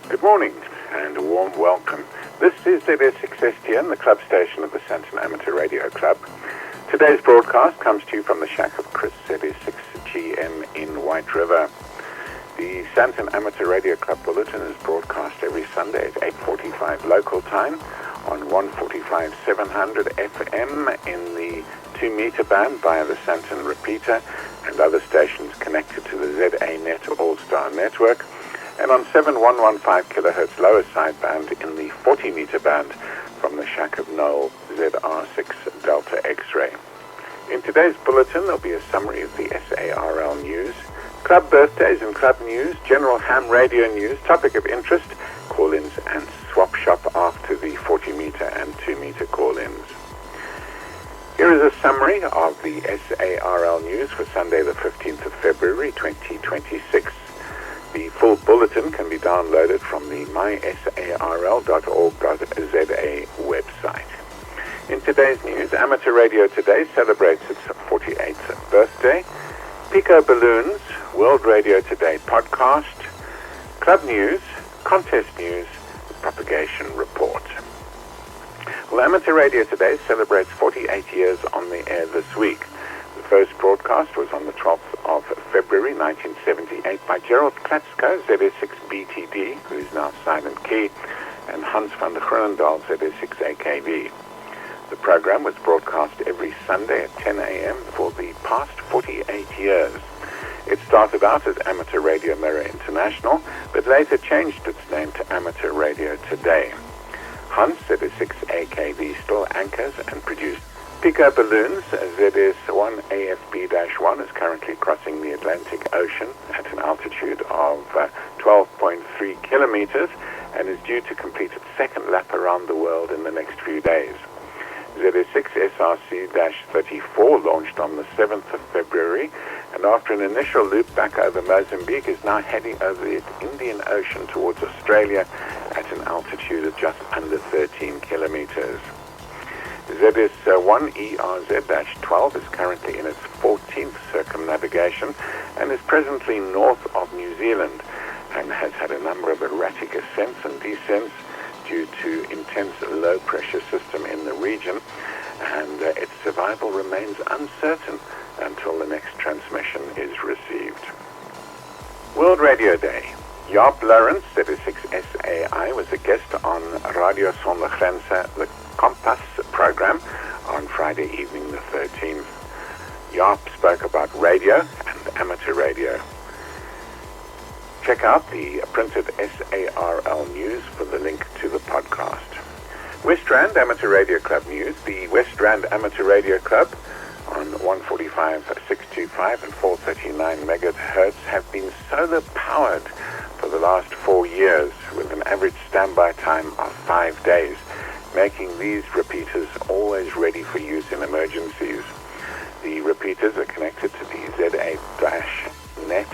Good morning and a warm welcome. This is ZS6STN, the club station of the Sandton Amateur Radio Club. Today's broadcast comes to you from the shack of Chris, ZS6GM in White River. The Sandton Amateur Radio Club Bulletin is broadcast every Sunday at 8:45 local time on 145 700 FM in the 2-meter band via the Sandton repeater and other stations connected to the ZA Net All-Star network, and on 7115 kilohertz lower sideband in the 40-meter band from the shack of Knoll ZR6 Delta X-ray. In today's bulletin, there'll be a summary of the SARL news, club birthdays and club news, general ham radio news, topic of interest, call-ins and swap shop after the 40-meter and 2-meter call-ins. Here is a summary of the SARL news for Sunday the 15th of February 2026. The full bulletin can be downloaded from the mysarl.org.za website. In today's news, Amateur Radio Today celebrates its 48th birthday. Pico Balloons, World Radio Today podcast, club news, contest news, propagation report. Well, Amateur Radio Today celebrates 48 years on the air this week. The first broadcast was on the 12th of February 1978 by Gerald Klatsko, ZS6BTD, who is now Silent Key, and Hans van der Groenendaal, ZS6AKB. The program was broadcast every Sunday at 10 a.m. for the past 48 years. It started out as Amateur Radio Mirror International, but later changed its name to Amateur Radio Today. Hans, ZS6AKB, still anchors and produced Pico Balloons. ZS1AFB-1 is currently crossing the Atlantic Ocean at an altitude of 12.3 kilometers and is due to complete its second lap around the world in the next few days. ZS6SRC-34 launched on the 7th of February, and after an initial loop back over Mozambique is now heading over the Indian Ocean towards Australia at an altitude of just under 13 kilometers. ZS1ERZ-12 is currently in its 14th circumnavigation and is presently north of New Zealand and has had a number of erratic ascents and descents due to intense low-pressure system in the region, and its survival remains uncertain until the next transmission is received. World Radio Day. Jaap Lawrence, ZS6SAI, was a guest on Radio Zonder Grenzen, the Compass program, on Friday evening the 13th. Jaap spoke about radio and amateur radio. Check out the printed SARL news for the link to the podcast. West Rand Amateur Radio Club news. The West Rand Amateur Radio Club on 145, 625 and 439 megahertz have been solar powered for the last 4 years with an average standby time of 5 days, making these repeaters always ready for use in emergencies. The repeaters are connected to the ZA-Net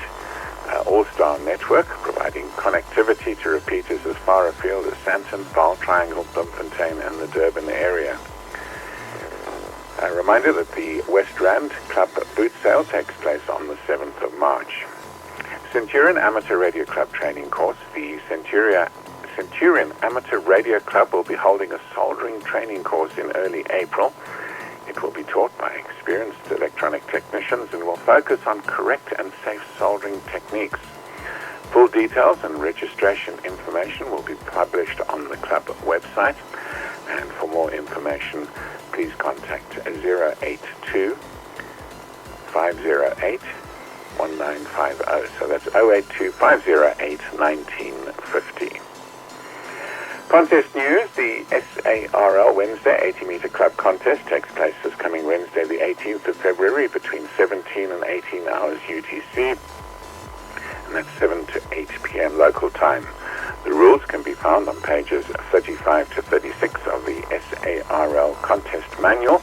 All-Star network, providing connectivity to repeaters as far afield as Sandton, Vaal, Triangle, Bloemfontein and the Durban area. A reminder that the West Rand Club boot sale takes place on the 7th of March. Centurion Amateur Radio Club training course. The Centurion Amateur Radio Club will be holding a soldering training course in early April. It will be taught by experienced electronic technicians and will focus on correct and safe soldering techniques. Full details and registration information will be published on the club website. And for more information, please contact 082 508 1950. So that's 082 508 1950. Contest news. The SARL Wednesday 80-meter club contest takes place this coming Wednesday the 18th of February between 17 and 18 hours UTC, and that's 7 to 8 p.m. local time. The rules can be found on pages 35 to 36 of the SARL contest manual,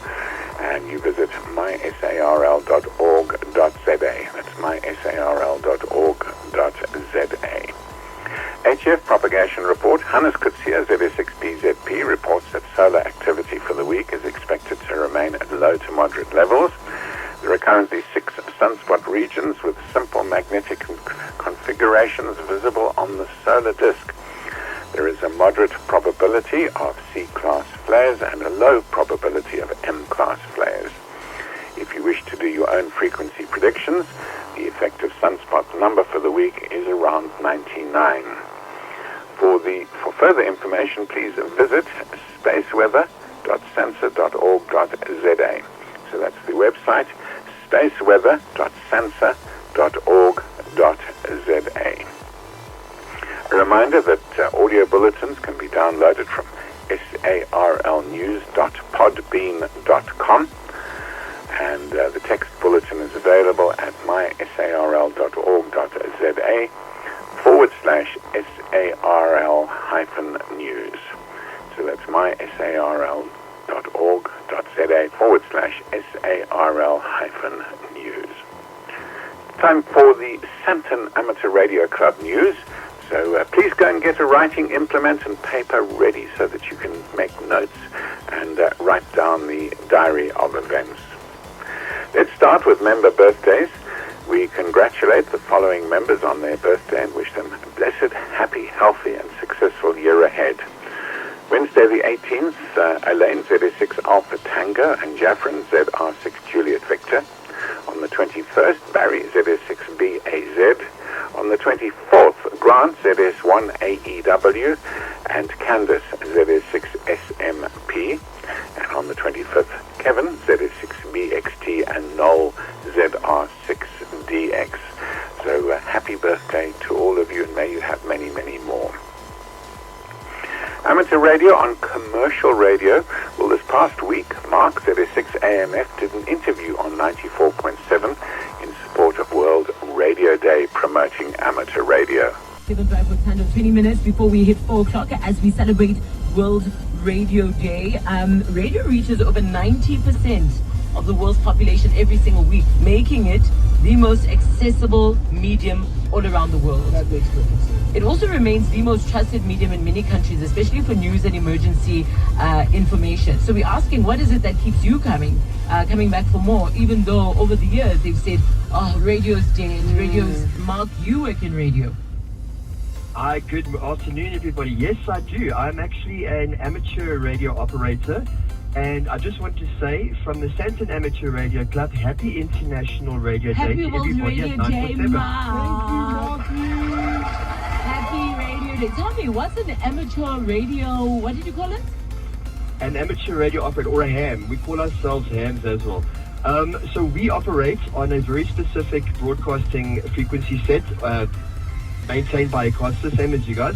and you visit mysarl.org.za. That's mysarl.org.za. HF propagation report. Hannes Kutsia, ZS6BZP, reports that solar activity for the week is expected to remain at low to moderate levels. There are currently 6 sunspot regions with simple magnetic configurations visible on the solar disk. There is a moderate probability of C-class flares and a low probability of M-class flares. If you wish to do your own frequency predictions, the effective sunspot number for the week is around 99. For further information, please visit spaceweather.sansa.org.za. So that's the website, spaceweather.sansa.org.za. A reminder that audio bulletins can be downloaded from sarlnews.podbean.com, and the text bulletin is available at mysarl.org.za/SARL-news. So that's mysarl.org.za/SARL-news. Time for the Sandton Amateur Radio Club news. So please go and get a writing implement and paper ready so that you can make notes and write down the diary of events. Let's start with member birthdays. We congratulate the following members on their birthday and wish them a blessed, happy, healthy and successful year ahead. Wednesday the 18th, Elaine, ZS6 Alpha Tango, and Jaffrin, ZR6 Juliet Victor. On the 21st, Barry, ZS6B AZ. On the 24th, Grant, ZS1 AEW, and Candace, ZS6 SMP. And on the 25th, Kevin, ZS6B XT, and Noel, ZR6DX. So happy birthday to all of you, and may you have many, many more. Amateur radio on commercial radio. Well, this past week, Mark, ZS6 AMF, did an interview on 94.7 in support of World Radio Day, promoting amateur radio. Given drive with kind of 20 minutes before we hit 4 o'clock as we celebrate World Radio Day. Radio reaches over 90% of the world's population every single week, making it the most accessible medium all around the world. That makes perfect sense. It also remains the most trusted medium in many countries, especially for news and emergency information. So we're asking, what is it that keeps you coming back for more, even though over the years they've said, oh, radio's dead, radio's... Mark, you work in radio. Hi, good afternoon, everybody. Yes, I do. I'm actually an amateur radio operator. And I just want to say, from the Sandton Amateur Radio Club, happy International Radio Day to everybody at 947. Thank you, Marky. Happy Radio Day. Tell me, what's an amateur radio, what did you call it? An amateur radio operator, or a ham. We call ourselves hams as well. So we operate on a very specific broadcasting frequency set, maintained by a caster, same as you guys.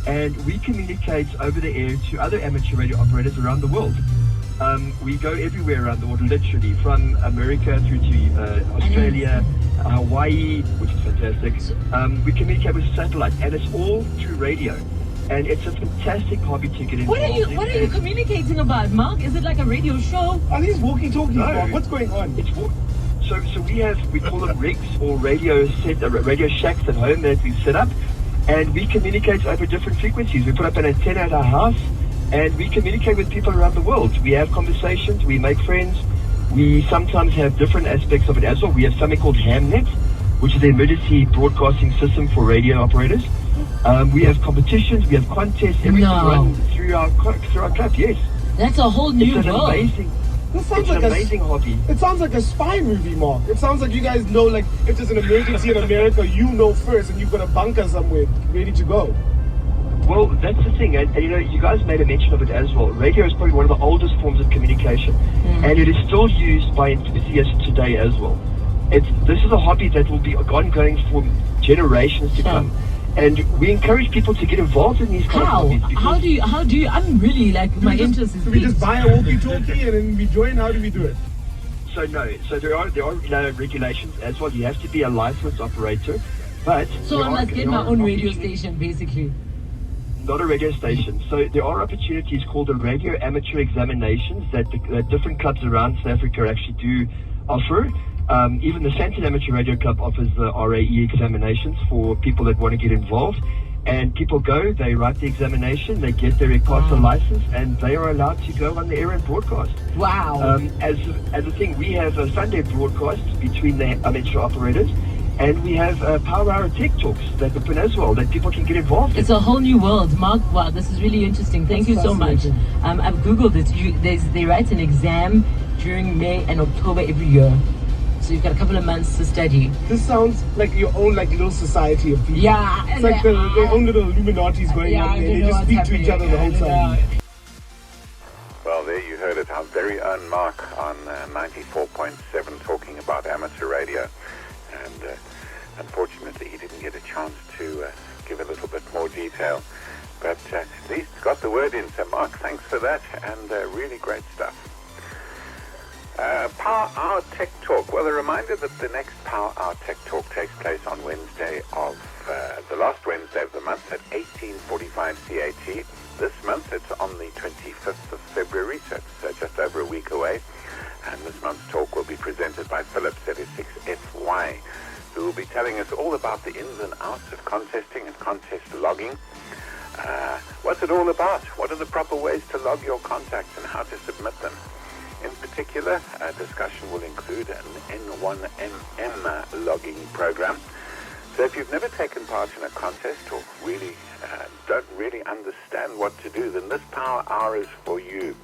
And we communicate over the air to other amateur radio operators around the world. We go everywhere around the world, literally, from America through to Australia, Hawaii, which is fantastic. We communicate with satellite, and it's all through radio. And it's a fantastic hobby to get involved in. What are you communicating about, Mark? Is it like a radio show? Are these walkie-talkies, Mark? What's going on? So we call them rigs or radio shacks at home that we've set up. And we communicate over different frequencies. We put up an antenna at our house, and we communicate with people around the world. We have conversations, we make friends. We sometimes have different aspects of it as well. We have something called HamNet, which is the emergency broadcasting system for radio operators. We have competitions, we have contests, everything run through our club, yes. That's a whole new world. This sounds like an amazing hobby. It sounds like a spy movie, Mark. It sounds like you guys know, like, if there's an emergency in America, you know first, and you've got a bunker somewhere ready to go. Well, that's the thing, and you know, you guys made a mention of it as well. Radio is probably one of the oldest forms of communication, and it is still used by enthusiasts today as well. This is a hobby that will be ongoing for generations to come. And we encourage people to get involved in these kind of hobbies. How do you, I'm really, like, my interest is... So we just buy a walkie-talkie and then we join? How do we do it? So there are regulations as well. You have to be a licensed operator, but... So I must get my own radio station, basically. Not a radio station. So there are opportunities called the radio amateur examinations that different clubs around South Africa actually do offer. Even the Sandton Amateur Radio Club offers the RAE examinations for people that want to get involved. And people go, they write the examination, they get their caster license, and they are allowed to go on the air and broadcast. Wow. As a thing, we have a Sunday broadcast between the amateur operators, And we have Power Hour Tech Talks that open as well, that people can get involved in. It's a whole new world. Mark, wow, this is really interesting. Thank you so much. I've Googled it. They write an exam during May and October every year. So you've got a couple of months to study. This sounds like your own little society of people. Yeah. It's like their own little Illuminati's going on there. They just speak to each other the whole time. Well, there you heard it, our very own Mark on 94.7 talking about amateur radio. And unfortunately, he didn't get a chance to give a little bit more detail. But at least got the word in. So, Mark, thanks for that. And really great stuff. Power Hour Tech Talk. Well, a reminder that the next Power Hour Tech Talk takes place on Wednesday of the last Wednesday of the month at 18:45 CAT. This month it's on the 25th of February, so it's just over a week away. And this month's talk will be presented by Philip, ZS6STN, who will be telling us all about the ins and outs of contesting and contest logging. What's it all about? What are the proper ways to log your contacts and how to submit them? In particular, a discussion will include an N1MM logging program. So if you've never taken part in a contest or really don't really understand what to do, then this Power Hour is for you.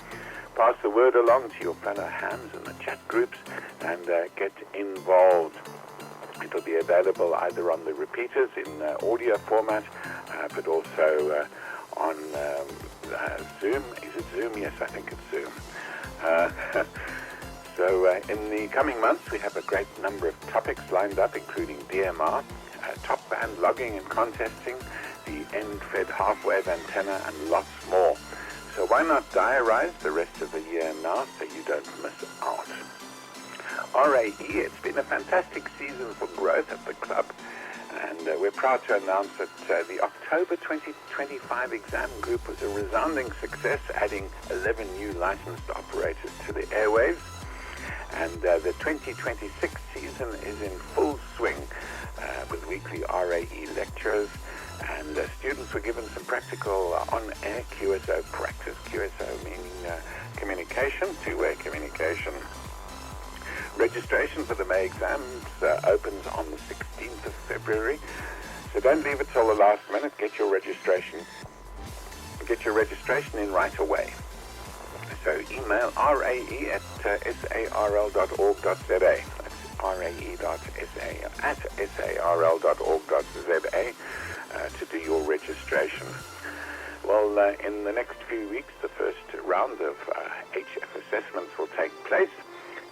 Pass the word along to your fellow hams in the chat groups and get involved. It'll be available either on the repeaters in audio format, but also on Zoom. Is it Zoom? Yes, I think it's Zoom. So in the coming months, we have a great number of topics lined up, including DMR, top band logging and contesting, the end-fed half-wave antenna, and lots more. So why not diarize the rest of the year now so you don't miss out? RAE, it's been a fantastic season for growth at the club, and we're proud to announce that the October 2025 exam group was a resounding success, adding 11 new licensed operators to the airwaves. And the 2026 season is in full swing with weekly RAE lectures, and students were given some practical on-air QSO practice. QSO meaning communication, two-way communication. Registration for the May exams opens on the 16th of February, so don't leave it till the last minute. Get your registration in right away. So email rae@sarl.org.za. That's rae.sarl.org.za to do your registration. Well, in the next few weeks, the first round of HF assessments will take place.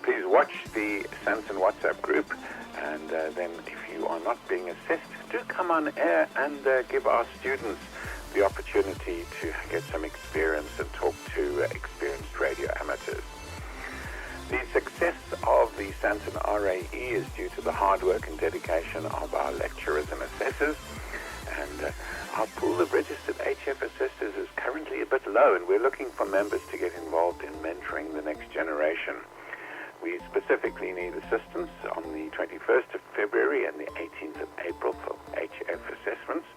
Please watch the Sandton WhatsApp group, and then if you are not being assessed, do come on air and give our students the opportunity to get some experience and talk to experienced radio amateurs. The success of the Sandton RAE is due to the hard work and dedication of our lecturers and assessors, and our pool of registered HF assessors is currently a bit low, and we're looking for members to get involved in mentoring the next generation. We specifically need assistance on the 21st of February and the 18th of April for HF assessments.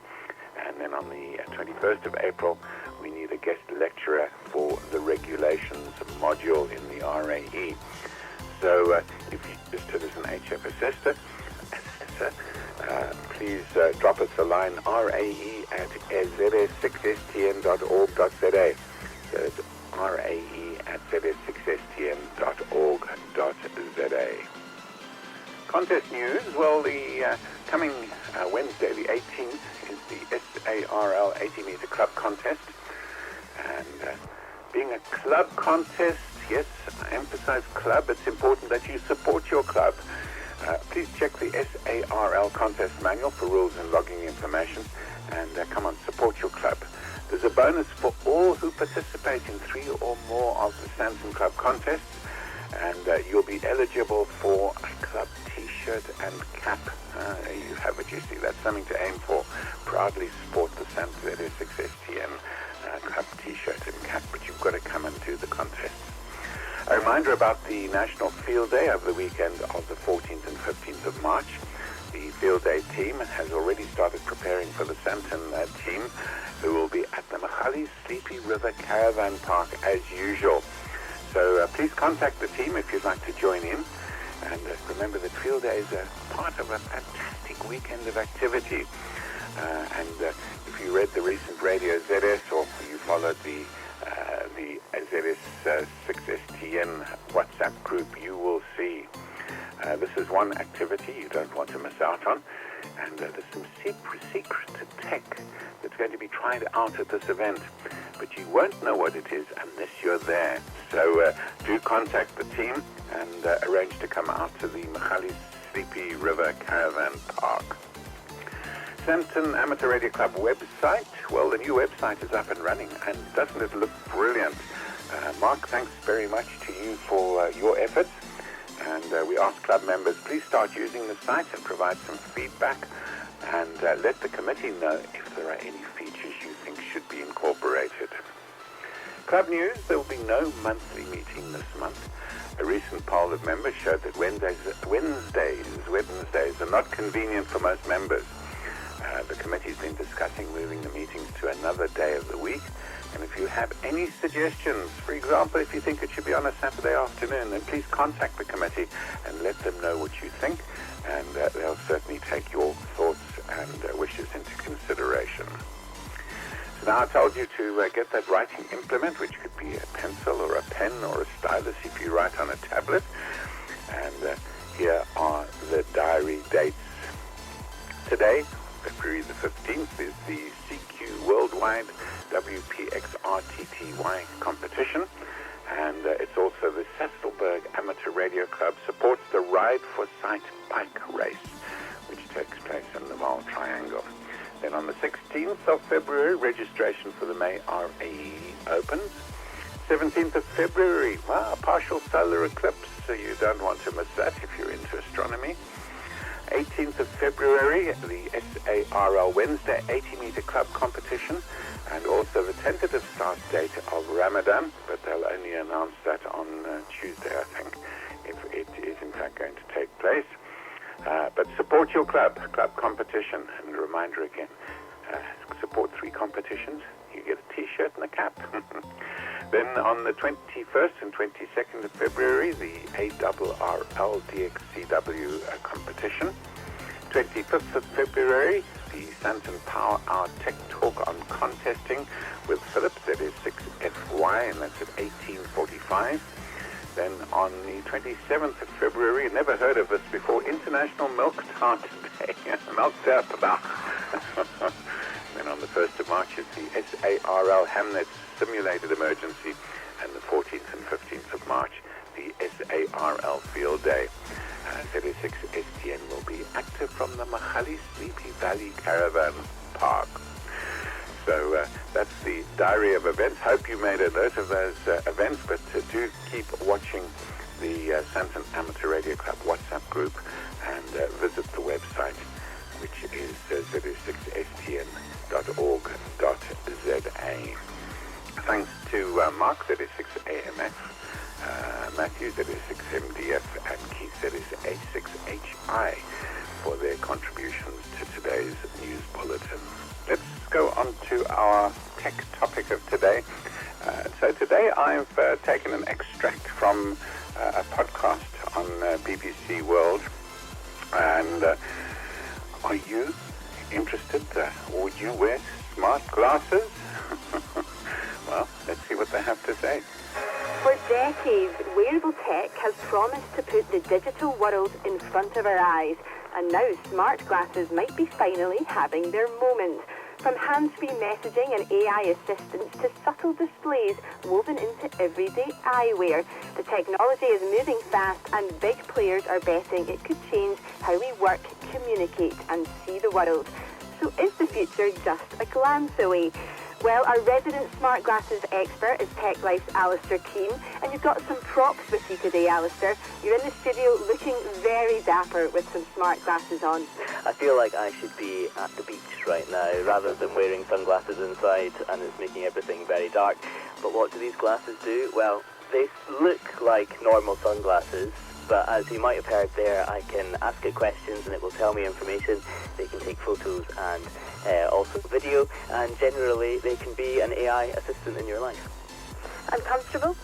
And then on the 21st of April, we need a guest lecturer for the regulations module in the RAE. So if you registered as an HF assessor, please drop us a line, rae@zs6stn.org.za. So it's rae@zs6stn.org.za. Contest news, well, the coming Wednesday, the 18th, is the SARL 80-meter club contest. And being a club contest, yes, I emphasize club, it's important that you support your club. Please check the SARL contest manual for rules and logging information, and come on, support your club. There's a bonus for all who participate in 3 or more of the Sandton Club contests, and you'll be eligible for a club t-shirt and cap. You have it, you see, that's something to aim for. Proudly sport the Sandton ZS6STN club t-shirt and cap, but you've got to come and do the contest. A reminder about the National Field Day over the weekend of the 14th and 15th of March. The Field Day team has already started preparing for the Sandton team, who will be at the Machali Sleepy River Caravan Park as usual. So please contact the team if you'd like to join in. And remember that field days are part of a fantastic weekend of activity. If you read the recent Radio ZS or you followed the ZS6STN WhatsApp group, you will see this is one activity you don't want to miss out on. And there's some secret tech that's going to be tried out at this event. But you won't know what it is unless you're there. So do contact the team and arrange to come out to the Machali's Sleepy River Caravan Park. Sandton Amateur Radio Club website. Well, the new website is up and running, and doesn't it look brilliant? Mark, thanks very much to you for your efforts. And we ask club members, please start using the site and provide some feedback. And let the committee know if there are any features you think should be incorporated. Club news, there will be no monthly meeting this month. A recent poll of members showed that Wednesdays are not convenient for most members. The committee's been discussing moving the meetings to another day of the week. And if you have any suggestions, for example, if you think it should be on a Saturday afternoon, then please contact the committee and let them know what you think. And they'll certainly take your thoughts and wishes into consideration. So now I told you to get that writing implement, which could be a pencil or a pen or a stylus if you write on a tablet. And here are the diary dates. Today, February the 15th, is the CQ Worldwide WPXRTTY competition. And it's also the Sastelberg Amateur Radio Club supports the Ride for Sight bike race, which takes place in the Vaal Triangle. Then on the 16th of February, registration for the May RAE opens. 17th of February, partial solar eclipse, so you don't want to miss that if you're into astronomy. 18th of February, the SARL Wednesday 80-meter club competition, and also the tentative start date of Ramadan, but they'll only announce that on Tuesday, I think, if it is in fact going to take place. But support your club competition, and a reminder again, support 3 competitions, you get a t-shirt and a cap. Then on the 21st and 22nd of February, the ARRL DXCW competition. 25th of February, the Sandton Power Hour Tech Talk on Contesting with Philip, ZS6FY, and that's at 18:45. Then on the 27th of February, never heard of this before, International Milk Tart Day. Milk Tart. Then on the 1st of March is the SARL Hamnet Simulated Emergency, and the 14th and 15th of March, the SARL Field Day. ZS6STN will be active from the Machali Sleepy Valley Caravan Park. So that's the diary of events. Hope you made a note of those events, but do keep watching the Sandton Amateur Radio Club WhatsApp group and visit the website, which is zs6stn.org.za. Thanks to Mark, ZS6AMF, Matthew, ZS6MDF, and Keith, ZS6HI, for their contributions to today's news bulletin. Let's go on to our tech topic of today. So today I've taken an extract from a podcast on BBC World. And are you interested? Would you wear smart glasses? Well, let's see what they have to say. For decades, wearable tech has promised to put the digital world in front of our eyes, and now smart glasses might be finally having their moment. From hands-free messaging and AI assistants to subtle displays woven into everyday eyewear, the technology is moving fast, and big players are betting it could change how we work, communicate and see the world. So is the future just a glance away? Well, our resident smart glasses expert is Tech Life's Alistair Keane, and you've got some props with you today, Alistair. You're in the studio looking very dapper with some smart glasses on. I feel like I should be at the beach right now rather than wearing sunglasses inside, and it's making everything very dark. But what do these glasses do? Well, they look like normal sunglasses, but as you might have heard there, I can ask it questions and it will tell me information. They can take photos and also video, and generally they can be an AI assistant in your life. And comfortable?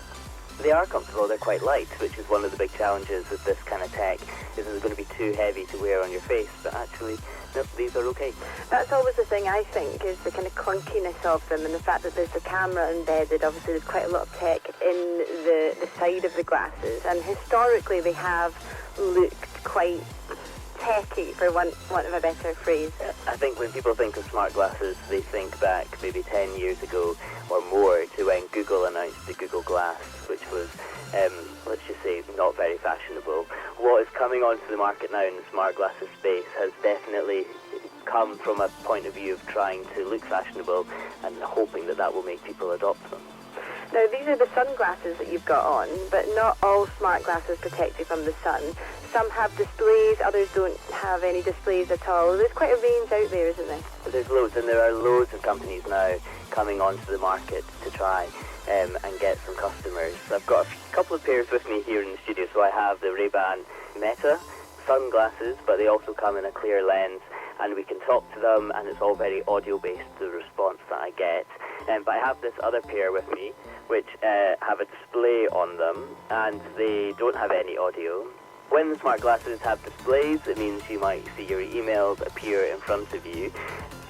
They are comfortable, they're quite light, which is one of the big challenges with this kind of tech, is that they're going to be too heavy to wear on your face, but actually, no, these are okay. That's always the thing, I think, is the kind of clunkiness of them, and the fact that there's the camera embedded. Obviously there's quite a lot of tech in the side of the glasses, and historically they have looked quite techy, for want of a better phrase. I think when people think of smart glasses, they think back maybe 10 years ago or more to when Google announced the Google Glass, which was, let's just say, not very fashionable. What is coming onto the market now in the smart glasses space has definitely come from a point of view of trying to look fashionable and hoping that that will make people adopt them. Now, these are the sunglasses that you've got on, but not all smart glasses protect you from the sun. Some have displays, others don't have any displays at all. There's quite a range out there, isn't there? There's loads, and there are loads of companies now coming onto the market to try and get some customers. So I've got a couple of pairs with me here in the studio. So I have the Ray-Ban Meta sunglasses, but they also come in a clear lens, and we can talk to them, and it's all very audio-based, the response that I get. But I have this other pair with me, which have a display on them, and they don't have any audio. When the smart glasses have displays, it means you might see your emails appear in front of you.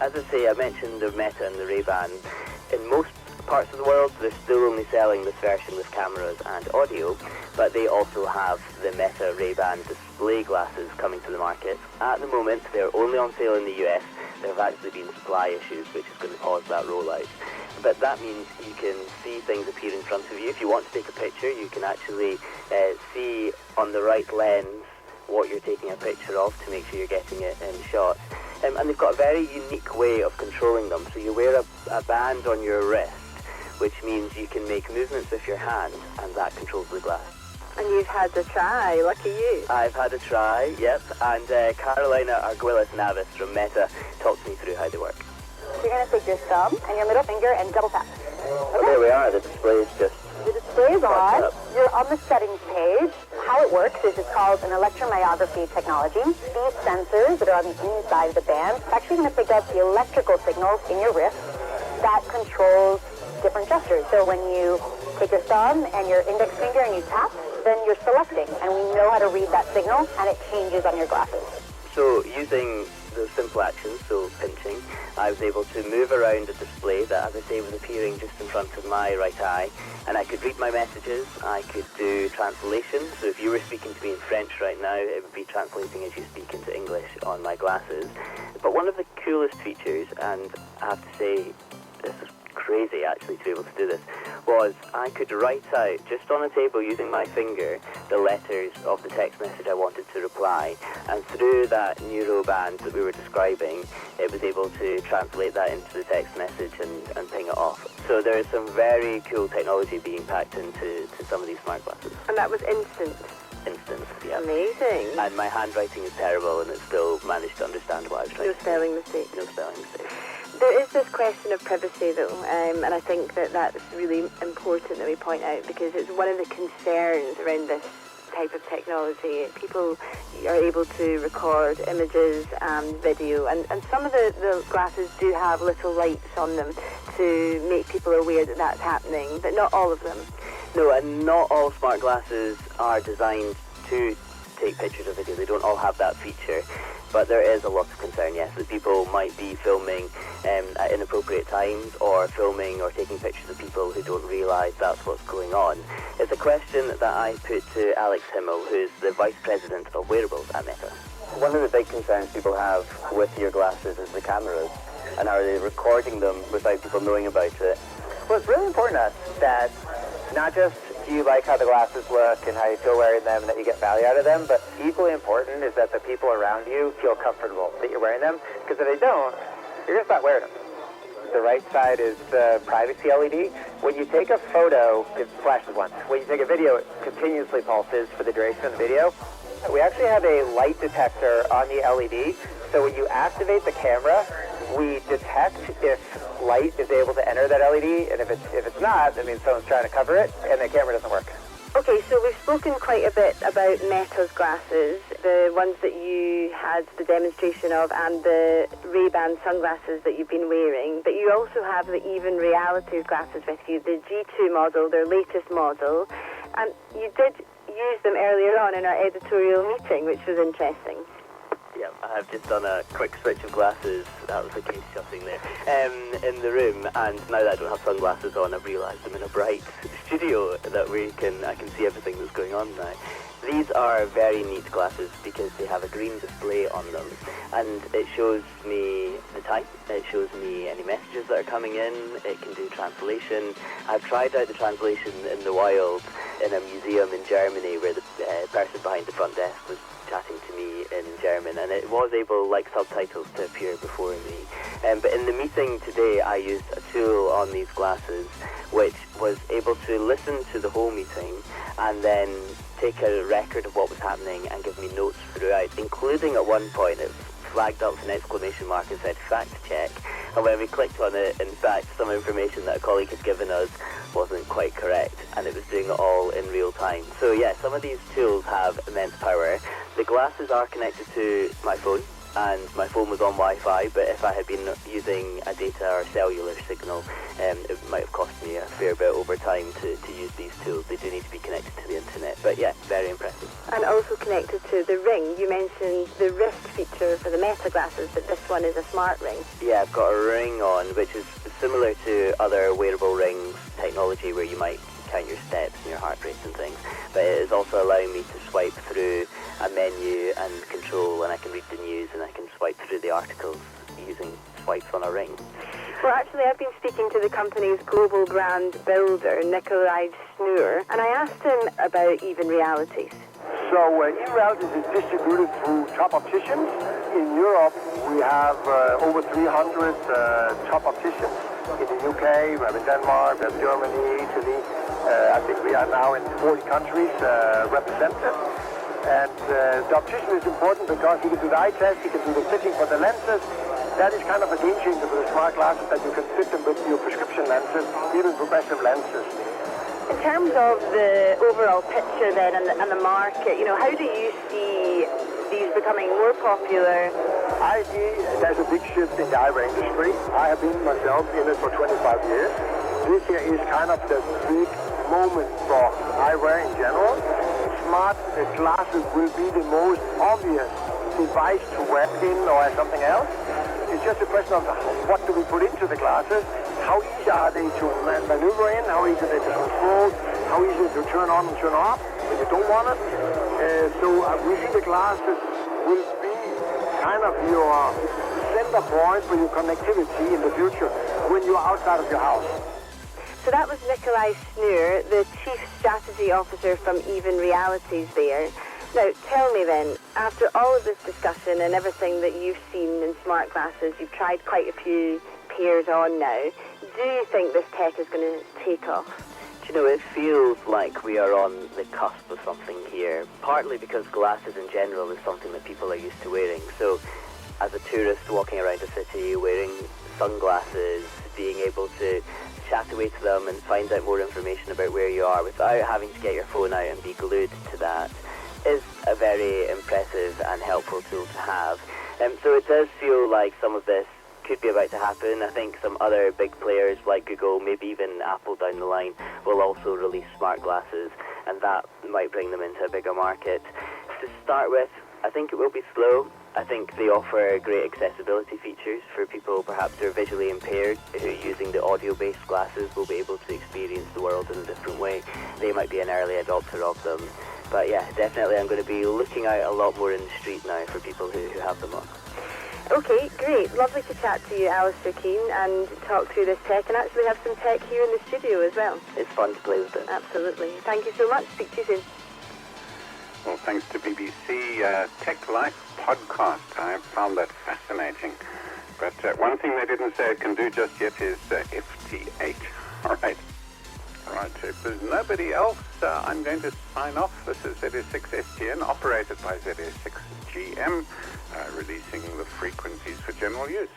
As I say, I mentioned the Meta and the Ray-Ban. In most parts of the world, they're still only selling this version with cameras and audio, but they also have the Meta Ray-Ban display glasses coming to the market. At the moment, they're only on sale in the US. There have actually been supply issues, which is going to cause that rollout. But that means you can see things appear in front of you. If you want to take a picture, you can actually see on the right lens what you're taking a picture of to make sure you're getting it in shot. And they've got a very unique way of controlling them. So you wear a band on your wrist, which means you can make movements with your hand, and that controls the glass. And you've had a try, lucky you. I've had a try, yep. And Carolina Arguelles-Navis from Meta talked me through how they work. You're going to take your thumb and your middle finger and double tap. Okay. There we are, the display is just... The display is on. You're on the settings page. How it works is it's called an electromyography technology. These sensors that are on the inside of the band are actually going to pick up the electrical signals in your wrist that controls different gestures. So when you take your thumb and your index finger and you tap, then you're selecting. And we know how to read that signal, and it changes on your glasses. So using those simple actions, so pinching, I was able to move around a display that, as I say, was appearing just in front of my right eye, and I could read my messages. I could do translation, so if you were speaking to me in French right now, it would be translating as you speak into English on my glasses. But one of the coolest features, and I have to say, this is crazy actually to be able to do this, was I could write out just on a table using my finger the letters of the text message I wanted to reply, and through that neuroband that we were describing, it was able to translate that into the text message and ping it off. So there is some very cool technology being packed into some of these smart glasses. And that was instant. Instant, yeah. Amazing. And my handwriting is terrible, and it still managed to understand what I was trying to say. No spelling mistake. No spelling mistake. There is this question of privacy, though, and I think that that's really important that we point out, because it's one of the concerns around this type of technology. People are able to record images and video, and some of the glasses do have little lights on them to make people aware that that's happening, but not all of them. No, and not all smart glasses are designed to take pictures of video. They don't all have that feature. But there is a lot of concern, yes, that people might be filming at inappropriate times, or filming or taking pictures of people who don't realise that's what's going on. It's a question that I put to Alex Himmel, who's the Vice President of Wearables at Meta. One of the big concerns people have with your glasses is the cameras, and are they recording them without people knowing about it? Well, it's really important to us that not just do you like how the glasses look and how you feel wearing them and that you get value out of them, but equally important is that the people around you feel comfortable that you're wearing them, because if they don't, you're just not wearing them. The right side is the privacy LED. When you take a photo, it flashes once. When you take a video, it continuously pulses for the duration of the video. We actually have a light detector on the LED, so when you activate the camera, we detect if light is able to enter that LED, and if it's not, that means someone's trying to cover it, and the camera doesn't work. Okay, so we've spoken quite a bit about Meta's glasses, the ones that you had the demonstration of, and the Ray-Ban sunglasses that you've been wearing. But you also have the Even Realities glasses with you, the G2 model, their latest model. And you did use them earlier on in our editorial meeting, which was interesting. Yeah, I've just done a quick switch of glasses. That was the case shutting there in the room, and now that I don't have sunglasses on, I've realised I'm in a bright studio that I can see everything that's going on now. These are very neat glasses because they have a green display on them, and it shows me the time, it shows me any messages that are coming in, it can do translation. I've tried out the translation in the wild in a museum in Germany where the person behind the front desk was chatting to me in German, and it was able, like subtitles, to appear before me. But in the meeting today, I used a tool on these glasses which was able to listen to the whole meeting and then take a record of what was happening and give me notes throughout, including at one point it flagged up with an exclamation mark and said fact check, and when we clicked on it, in fact some information that a colleague had given us wasn't quite correct, and it was doing it all in real time. So yeah, some of these tools have immense power. The glasses are connected to my phone, and my phone was on Wi-Fi, but if I had been using a data or cellular signal, it might have cost me a fair bit over time to use these tools. They do need to be connected to the internet, but yeah, very impressive. And also connected to the ring. You mentioned the wrist feature for the Meta glasses, but this one is a smart ring. Yeah, I've got a ring on, which is similar to other wearable rings technology where you might count your steps and your heart rate and things, but it is also allowing me to swipe through a menu and control, and I can read the news and I can swipe through the articles using swipes on a ring. Well, actually, I've been speaking to the company's global brand builder, Nikolai Schnur, and I asked him about Even Realities. So, Even Realities is distributed through top opticians. In Europe, we have over 300 top opticians. In the UK, we have in Denmark, we have Germany, Italy. I think we are now in 40 countries represented. And the optician is important because he can do the eye test, he can do the fitting for the lenses. That is kind of a game changer for the smart glasses, that you can fit them with your prescription lenses, even progressive lenses. In terms of the overall picture then and the market, how do you see these becoming more popular? I see there's a big shift in the eyewear industry. I have been myself in it for 25 years. This year is kind of the big moment for eyewear in general. Smart glasses will be the most obvious device to wear in or as something else. It's just a question of what do we put into the glasses, how easy are they to maneuver in, how easy are they to control, how easy to turn on and turn off when you don't want it. So we see the glasses will be kind of your center point for your connectivity in the future when you're outside of your house. So that was Nikolai Schnur, the Chief Strategy Officer from Even Realities there. Now, tell me then, after all of this discussion and everything that you've seen in smart glasses, you've tried quite a few pairs on now, do you think this tech is going to take off? Do you know, it feels like we are on the cusp of something here, partly because glasses in general is something that people are used to wearing. So, as a tourist walking around a city wearing sunglasses, being able to chat away to them and find out more information about where you are without having to get your phone out and be glued to that is a very impressive and helpful tool to have. So it does feel like some of this could be about to happen. I think some other big players like Google, maybe even Apple down the line, will also release smart glasses, and that might bring them into a bigger market. To start with, I think it will be slow. I think they offer great accessibility features for people perhaps who are visually impaired, who using the audio-based glasses will be able to experience the world in a different way. They might be an early adopter of them. But yeah, definitely I'm going to be looking out a lot more in the street now for people who have them on. Okay, great. Lovely to chat to you, Alistair Keane, and talk through this tech, and actually have some tech here in the studio as well. It's fun to play with it. Absolutely. Thank you so much. Speak to you soon. Well, thanks to BBC Tech Life podcast. I found that fascinating. But one thing they didn't say it can do just yet is FT8. All right. All right, if there's nobody else, I'm going to sign off. This is ZS6STN, operated by ZS6GM, releasing the frequencies for general use.